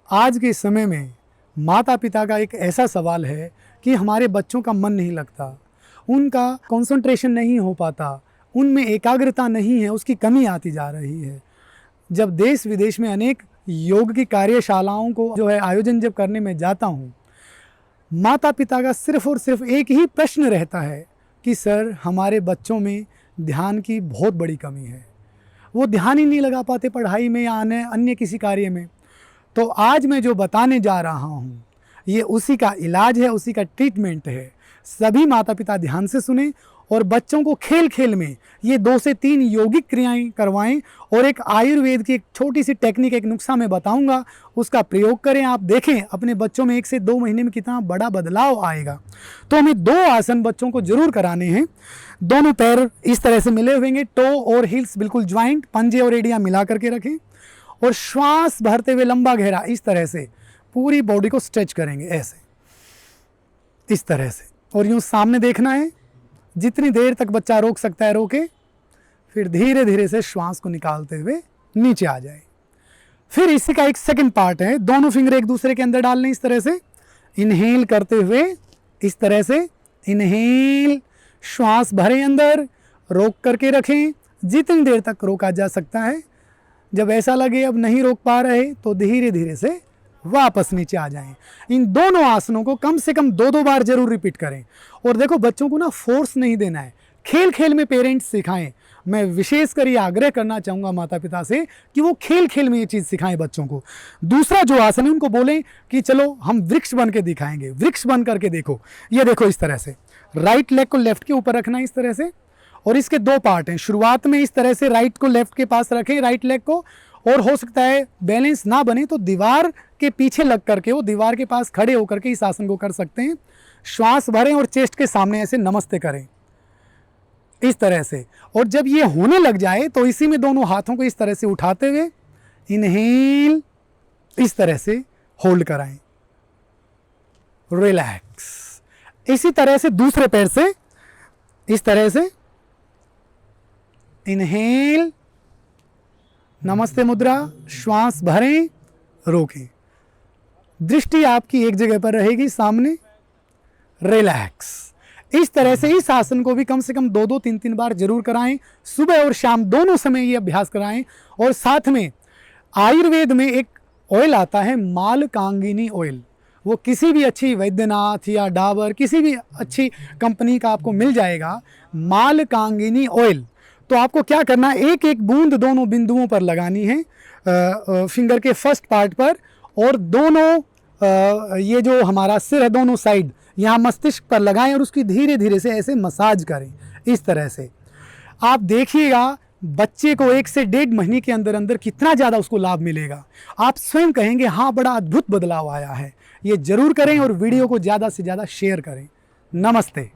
आज के समय में माता पिता का एक ऐसा सवाल है कि हमारे बच्चों का मन नहीं लगता, उनका कंसंट्रेशन नहीं हो पाता, उनमें एकाग्रता नहीं है, उसकी कमी आती जा रही है। जब देश विदेश में अनेक योग की कार्यशालाओं को जो है आयोजन जब करने में जाता हूँ, माता पिता का सिर्फ और सिर्फ एक ही प्रश्न रहता है कि सर हमारे बच्चों में ध्यान की बहुत बड़ी कमी है, वो ध्यान ही नहीं लगा पाते पढ़ाई में या अन्य किसी कार्य में। तो आज मैं जो बताने जा रहा हूँ ये उसी का इलाज है, उसी का ट्रीटमेंट है। सभी माता पिता ध्यान से सुने और बच्चों को खेल खेल में ये 2 से 3 यौगिक क्रियाएं करवाएं और एक आयुर्वेद की एक छोटी सी टेक्निक, एक नुस्खा मैं बताऊंगा, उसका प्रयोग करें। आप देखें अपने बच्चों में 1 से 2 महीने में कितना बड़ा बदलाव आएगा। तो हमें 2 आसन बच्चों को जरूर कराने हैं। दोनों पैर इस तरह से मिले हुए, टो और हिल्स बिल्कुल ज्वाइंट, पंजे और एड़ियाँ मिला करके रखें और श्वास भरते हुए लंबा गहरा इस तरह से पूरी बॉडी को स्ट्रेच करेंगे, ऐसे इस तरह से। और यूँ सामने देखना है, जितनी देर तक बच्चा रोक सकता है रोके, फिर धीरे धीरे से श्वास को निकालते हुए नीचे आ जाए। फिर इसी का एक सेकंड पार्ट है, दोनों फिंगर एक दूसरे के अंदर डालने, इस तरह से इनहेल करते हुए इस तरह से इनहेल, श्वास भरें अंदर, रोक करके रखें जितनी देर तक रोका जा सकता है। जब ऐसा लगे अब नहीं रोक पा रहे तो धीरे धीरे से वापस नीचे आ जाएं। इन दोनों आसनों को कम से कम 2-2 बार जरूर रिपीट करें। और देखो बच्चों को ना फोर्स नहीं देना है, खेल खेल में पेरेंट्स सिखाएं। मैं विशेषकर ये आग्रह करना चाहूँगा माता पिता से कि वो खेल खेल में ये चीज़ सिखाएं बच्चों को। दूसरा जो आसन है उनको बोलें कि चलो हम वृक्ष बन के दिखाएंगे, वृक्ष बन करके देखो। ये देखो इस तरह से राइट लेग को लेफ्ट के ऊपर रखना है इस तरह से, और इसके 2 पार्ट हैं। शुरुआत में इस तरह से राइट को लेफ्ट के पास रखें, राइट लेग को, और हो सकता है बैलेंस ना बने तो दीवार के पीछे लग करके वो दीवार के पास खड़े होकर के इस आसन को कर सकते हैं। श्वास भरें और चेस्ट के सामने ऐसे नमस्ते करें इस तरह से। और जब ये होने लग जाए तो इसी में दोनों हाथों को इस तरह से उठाते हुए इनहेल इस तरह से होल्ड कराएं, रिलैक्स। इसी तरह से दूसरे पैर से इस तरह से इनहेल, नमस्ते मुद्रा, श्वास भरें, रोकें। दृष्टि आपकी एक जगह पर रहेगी सामने, रिलैक्स। इस तरह से इस आसन को भी कम से कम 2-2, 3-3 बार जरूर कराएं। सुबह और शाम दोनों समय ये अभ्यास कराएं। और साथ में आयुर्वेद में एक ऑयल आता है मालकांगिनी ऑयल, वो किसी भी अच्छी वैद्यनाथ या डाबर किसी भी अच्छी कंपनी का आपको मिल जाएगा, मालकांगिनी ऑयल। तो आपको क्या करना है, एक एक बूंद दोनों बिंदुओं पर लगानी है, फिंगर के फर्स्ट पार्ट पर, और दोनों ये जो हमारा सिर है दोनों साइड यहाँ मस्तिष्क पर लगाएं और उसकी धीरे धीरे से ऐसे मसाज करें इस तरह से। आप देखिएगा बच्चे को 1 से 1.5 महीने के अंदर अंदर कितना ज़्यादा उसको लाभ मिलेगा। आप स्वयं कहेंगे हाँ बड़ा अद्भुत बदलाव आया है। ये जरूर करें और वीडियो को ज़्यादा से ज़्यादा शेयर करें। नमस्ते।